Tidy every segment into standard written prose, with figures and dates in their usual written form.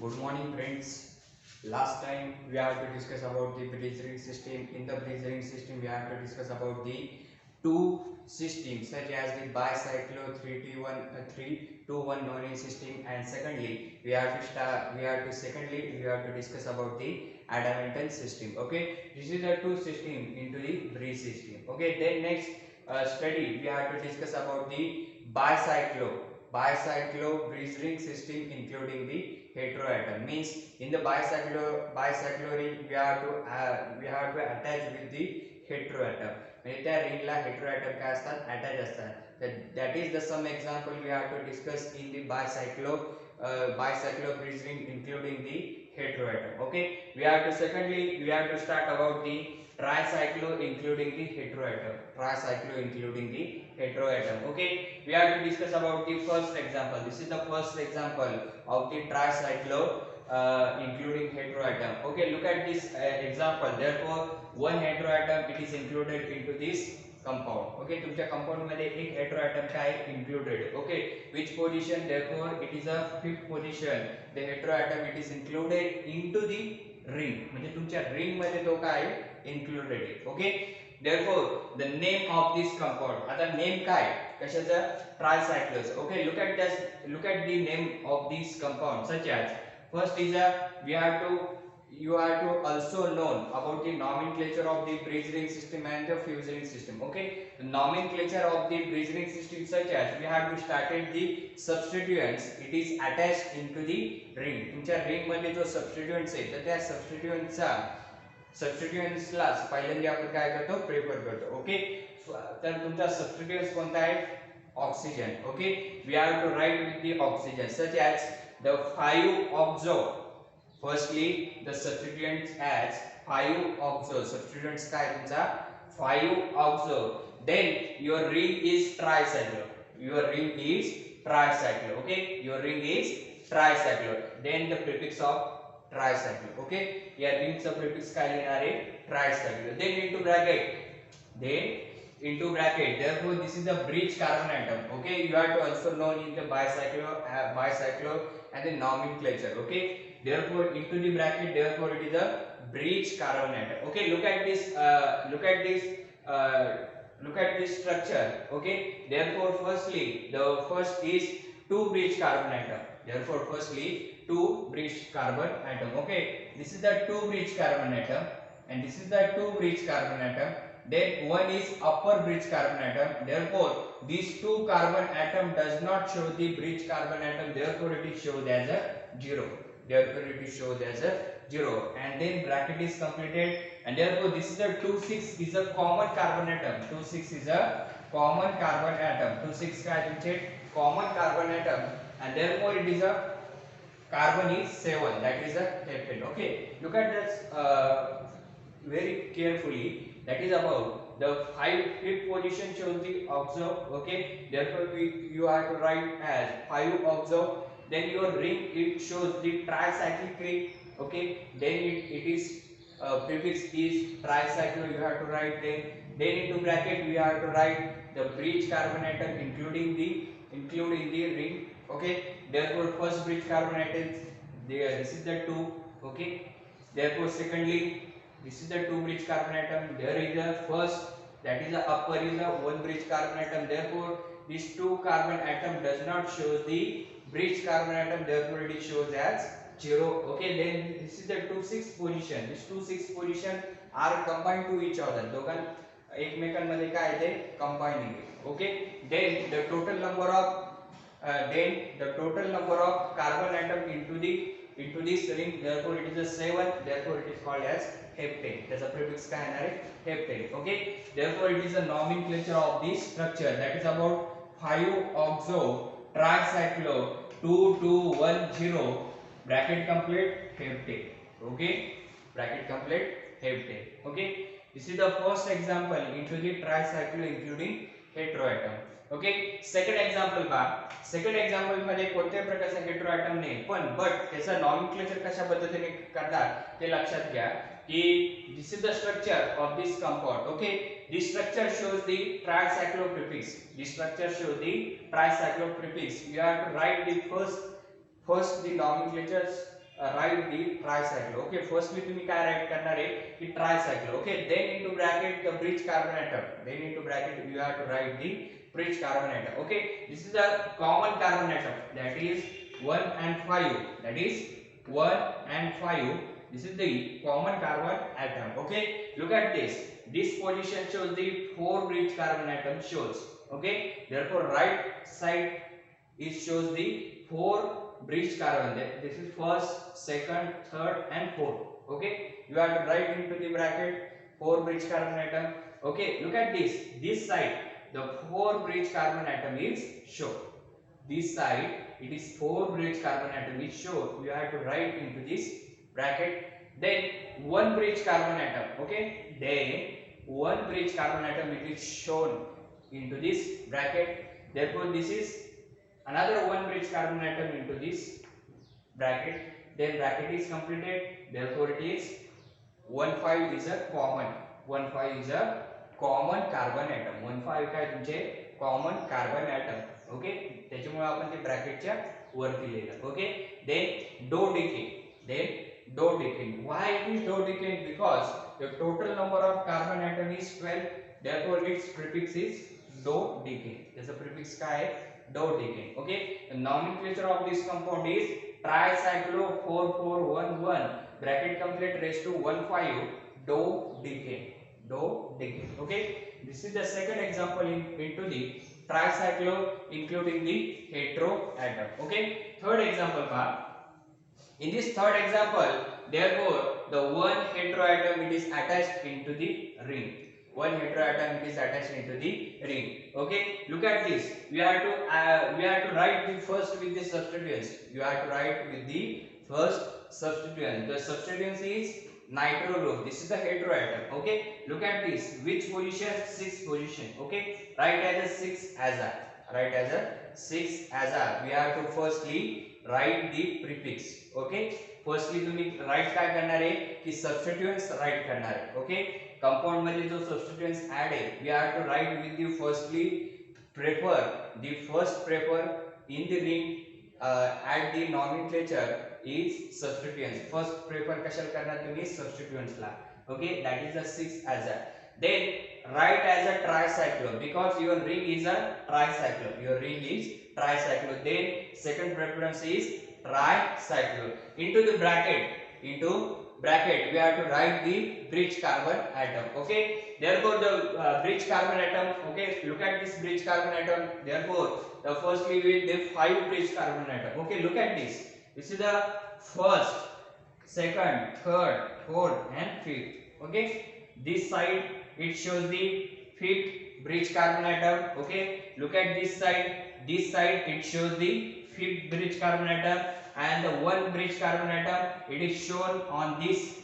Good morning, friends. Last time we have to discuss about the bridge ring system. In the bridge ring system, we have to discuss about the two systems such as the bicyclo 3T1 321 nonlinear system, and secondly we have to discuss about the adamantine system. Okay, this is the two system into the bridge system. Okay, then next study we have to discuss about the bicyclo bridge ring system including the heteroatom. Means in the bicyclo ring we have to attach with the heteroatom. म्हणजे त्या रिंगला heteroatom काय असतात attach असतात. that is the some example we have to discuss in the bicyclo bridge ring including the heteroatom. Okay, we have to start about the tricyclo including the heteroatom. Okay, we have to discuss about the first example. This is the first example of the tricyclo including heteroatom. Okay, look at this example. Therefore one heteroatom it is included into this compound. Okay, तुमच्या compound मध्ये एक heteroatom काय included. Okay, which position? Therefore it is a fifth position. The heteroatom it is included into the ring. म्हणजे तुमच्या ring मध्ये तो काय included आहे. Okay, therefore the name of this compound. आता name काय कशाचं? Tricyclos. Okay, look at the name of this compound such as first is a you have to also know about the nomenclature of the bridge ring system and the fuse ring system. Okay, the nomenclature of the bridge ring system such as we have to started the substituents it is attached into the ring. तुमच्या ring मध्ये जो substituents आहे तर त्या substituents ला पहिल्यांदा आपण काय करतो प्रेफर करतो. ओके, तर तुमचा substituents कोणता आहे oxygen. Okay, we have to write with the oxygen such as the 5-oxo. Firstly the substituents as 5-oxo. substituents काय तुमचा 5-oxo. then your ring is tricyclo. Okay, your ring is tricyclo. then the prefix of tricyclo. Okay, या ring चा prefix काय येणार आहे tricyclo. then into bracket therefore this is the bridge carbon atom. Okay, you have to also know in the bicyclo and the nomenclature. Okay, therefore into the bracket therefore it is a bridge carbon atom. Okay, look at this structure. Okay, therefore firstly the first is two bridge carbon atom. Therefore firstly two bridge carbon atom. Okay, this is the two bridge carbon atom and this is the two bridge carbon atom. Then one is upper bridge carbon atom. Therefore these two carbon atom does not show the bridge carbon atom. Therefore it is shown as a 0. And then bracket is completed and therefore this is the 2,6 is a common carbon atom. 2,6 is a common carbon atom. 2,6 काय तुमचे common carbon atom and therefore it is a carbon is 7, that is a heptane. Okay, look at this very carefully. That is about the fifth position shows the oxo. Okay, therefore you have to write as 5-oxo. then your ring it shows the tricyclic ring. Okay, then it is prefix is tricyclo. You have to write then into bracket we have to write the bridge carbon atom including the ring. Okay, therefore first bridge carbon atom there, this is the 2. Okay, therefore secondly this is the 2 bridge carbon atom. There is the first, that is the upper is the 1 bridge carbon atom. Therefore this 2 carbon atom does not show the bridge carbon atom. Therefore it is shows as 0. Okay, then this is the 2,6 position. This 2,6 position are combined to each other. दोघां एकमेकांमध्ये काय आहे combining. Okay, then the total number of carbon atom into this ring. Therefore it is a 7. Therefore it is called as heptane. त्याचा prefix काय येणार आहे heptane. Okay, therefore it is a nomenclature of this structure. That is about 5-oxo tricyclo 2210 bracket complete heptane. Okay, bracket complete heptane. Okay, this is the first example into the tricyclo including heteroatom. Okay, second example मध्ये कोणत्याही प्रकारचा heteroatom नाही पण त्याचा nomenclature कशा पद्धतीने करतात ते लक्षात घ्या की this is the structure of this compound. Okay, this structure shows the tricyclo prefix. You have to write the first the nomenclature write the tricycle. Okay, firstly तुम्ही काय write करणार आहे की tricycle. Okay, then into bracket the bridge carbon atom. Then into bracket you have to write the bridge carbon atom. Okay, this is a common carbon atom, that is 1 and 5. That is 1 and 5. This is the common carbon atom. Okay, look at this. This position shows the 4 bridge carbon atom shows. Okay, therefore right side it shows the 4 bridge carbon. This is first, second, third and fourth. Okay, you have to write into the bracket 4 bridge carbon atom. Okay, look at this. This side the 4 bridge carbon atom is shown. This side it is 4 bridge carbon atom is shown. You have to write into this bracket. Then 1 bridge carbon atom. Okay, then 1 bridge carbon atom it is shown into this bracket. Therefore this is another 1 bridge carbon atom into this bracket. Then bracket is completed. Therefore it is 1,5 is a common. 1,5 is a common carbon atom. 1,5 काय तुमचे common carbon atom. Okay, त्याच्यामुळे आपण ते ब्रॅकेटच्या वरती लिहिलं. Okay, then dodecane. Then dodecane. Why it is dodecane? Because the total number of carbon atom is 12. Therefore its prefix is dodecane. त्याचा prefix काय आहे? Dodecane. Okay, the nomenclature of this compound is tricyclo-4411 bracket complete raised to 15 dodecane. Dodecane. Okay, this is the second example into the tricyclo including the hetero atom. Okay, third example part. In this third example, therefore the one hetero atom it is attached into the ring. One hetero atom it is attached into the ring. Okay, look at this. We have to write the first with the substituents. You have to write with the first substituent. The substituent is nitro group. This is the hetero atom. Okay, look at this. Which position? 6th position. Okay, write as a 6 as a. Write as a 6 as a. We have to firstly write the prefix. Okay, firstly तुम्ही write काय करणार आहे की substituents write करणार आहे. Okay, compound मध्ये जो substituents add आहे, we have to write with the firstly prefer. The first prefer in the ring at the nomenclature is substituents. First prefer कशाला करणार तुम्ही substituents La. Okay, that is the 6 as a. Then write as a tricyclo because your ring is a tricyclo. Your ring is tricyclo. Then second preference is tricyclo. Into the bracket. Into bracket we have to write the bridge carbon atom. Okay, therefore the bridge carbon atom. Okay, look at this bridge carbon atom. Therefore the firstly with the 5 bridge carbon atom. Okay, look at this. This is the first, second, third, fourth and fifth. Okay, this side it shows the 5th bridge carbon atom. Okay, look at this side. This side it shows the 5th bridge carbon atom, and the 1 bridge carbon atom it is shown on this.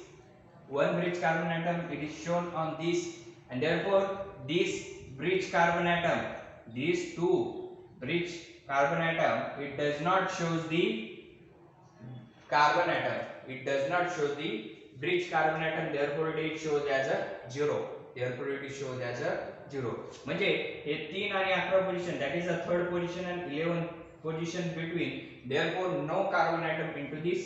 1 bridge carbon atom it is shown on this, and therefore this bridge carbon atom, these 2 bridge carbon atom, it does not shows the carbon atom. It does not show the bridge carbon atom. Therefore it shows as a 0. Therefore it shows as a 0. म्हणजे हे 3 आणि 11 position, that is the third position and 11th position between. Therefore no carbon atom into this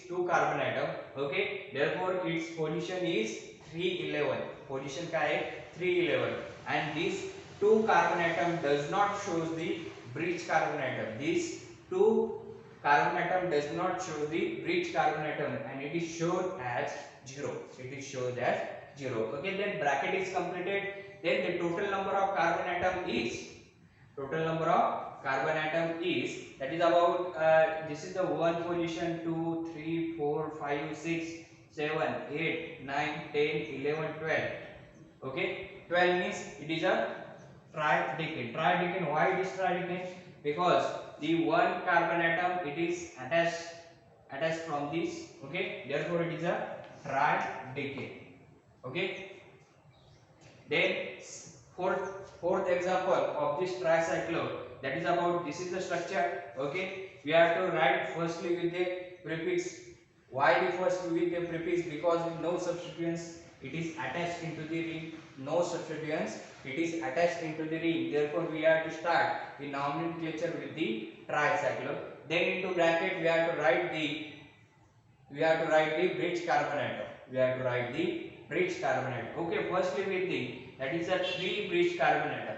2 carbon atom. Okay, therefore its position is 311. Position काय आहे 311, and this 2 carbon atom does not shows the bridge carbon atom. This 2 carbon atom does not show the bridge carbon atom, and it is shown as 0. It is shown as 0. Okay, then bracket is completed. Then the total number of carbon atom is, that is about this is the 1 position, 2 3 4 5 6 7 8 9 10 11 12. Okay, 12 means it is a tridecane. Tridecane, why it is tridecane? Because the 1 carbon atom it is attached from this. Okay, therefore it is a tridecane. Okay, then fourth example of this tricyclo, that is about, this is the structure. Okay, we have to write firstly with the prefix. Why the first with the prefix? Because no substituents it is attached into the ring, no substituents, it is attached into the ring. Therefore we have to start the nomenclature with the tricyclo. Then into bracket we have to write the bridge carbon atom. We have to write the bridge carbon atom. Okay, firstly with the, that is a 3 bridge carbon atom.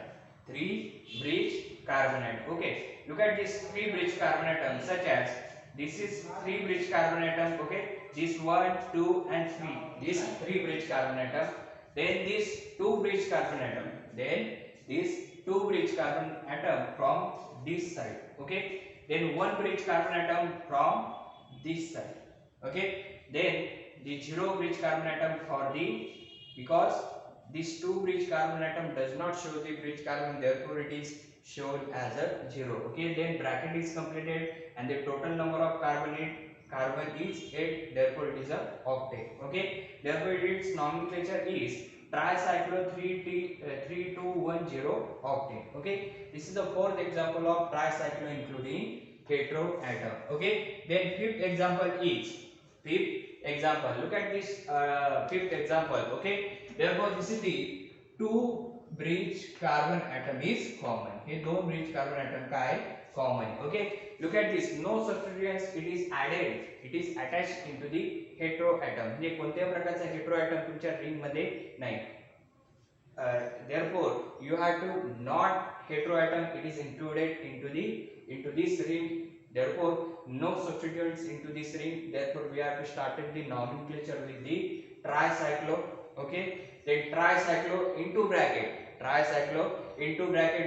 3 bridge carbon atom. Okay, look at this 3 bridge carbon atom, such as this is 3 bridge carbon atom. Okay, this 1, 2 and 3. This 3 bridge carbon atom. Then this 2 bridge carbon atom. Then this 2 bridge carbon atom from this side. Okay, then 1 bridge carbon atom from this side. Okay, then the 0 bridge carbon atom for the, because this 2 bridge carbon atom does not show the bridge carbon, therefore it is shown as a 0. Okay, then bracket is completed and the total number of carbon is 8, therefore it is a octet. Okay, therefore its nomenclature is tricyclo 3210 octet. Okay, this is the fourth example of tricyclo including heteroatom. Okay, then fifth example, look at this fifth example. Okay, therefore this is the 2 bridge carbon atom is common. Hey 2 bridge carbon atom का है common. Okay, look at this, no substituents, it is added, it is attached into the heteroatom. म्हणजे कोणत्याही प्रकारचा heteroatom तुमच्या ring मध्ये नाही. Therefore you have to not heteroatom, it is included into this ring. Therefore no substituents into this ring, therefore we have to start the nomenclature with the tricyclo. Okay, then tricyclo into bracket we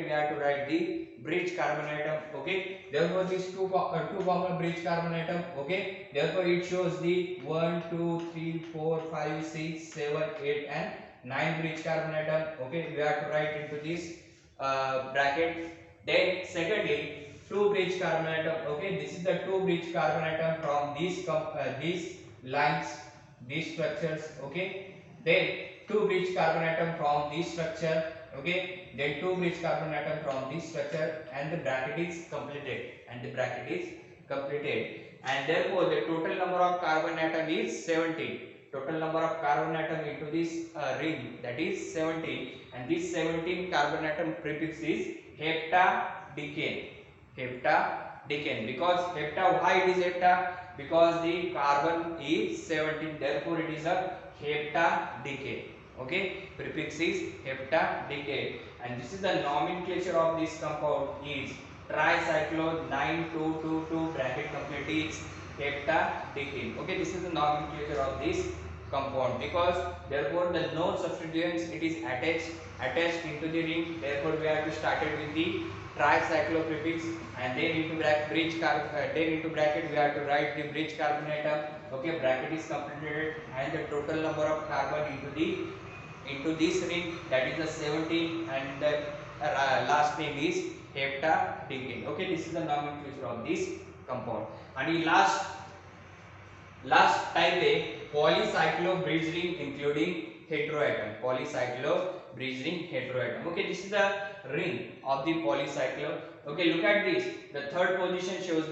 have to write the bridge carbon atom. Okay, therefore these two form bridge carbon atom. Okay, therefore it shows the 1 2 3 4 5 6 7 8 and 9 bridge carbon atom. Okay, we have to write into this bracket. Then secondly 2 bridge carbon atom. Okay, this is the 2 bridge carbon atom from these lines, these structures. Okay, then 2 bridge carbon atom from this structure. Okay, then 2 bridge carbon atom from this structure, and the bracket is completed. And therefore the total number of carbon atom is 17. Total number of carbon atom into this ring, that is 17, and this 17 carbon atom prefix is heptadecane. Because why it is hepta? Because the carbon is 17, therefore it is a heptadecane. Okay, prefix is heptadecane, and this is the nomenclature of this compound is tricyclo 9222 bracket complete is heptadecane. Okay, this is the nomenclature of this compound, because therefore the no substituents, it is attached into the ring, therefore we have to start it with the tricyclo prefix, and then into bracket we have to write the bridge carbon atom. Okay, bracket is completed, and the total number of carbon into this ring, that is the 17, and the last name is heptadecane. Okay, this is the nomenclature of this compound. And the last type A polycyclo bridge ring including heteroatom. Okay, this is the ring of the polycyclo. Okay, look at this. The third position shows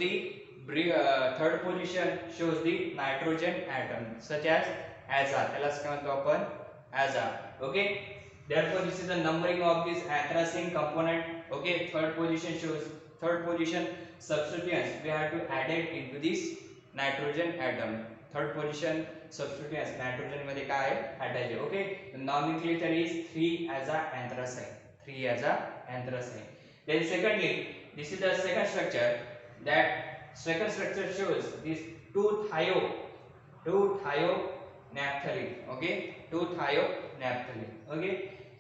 the nitrogen atom, such as azar. Okay, therefore this is the numbering of this anthracene component. Okay, third position substituents, we have to add it into this nitrogen atom. Third position substituents nitrogen मध्ये काय आहे? Okay, the nomenclature is 3-aza-anthracene. Then secondly, this is the second structure. That second structure shows this 2-thionaphthalene. Okay, 2-thionaphthalene. Okay,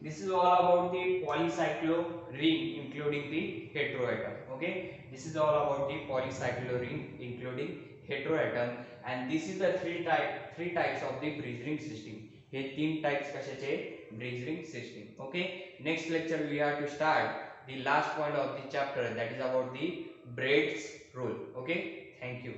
this is all about the polycyclo ring including the heteroatom. Okay, this is all about the polycyclo ring including heteroatom, and this is the three types of the bridge ring system. Hey 3 types कशाचे bridge ring system. Okay, next lecture we have to start the last point of the chapter, that is about the Braid's rule. Okay, thank you.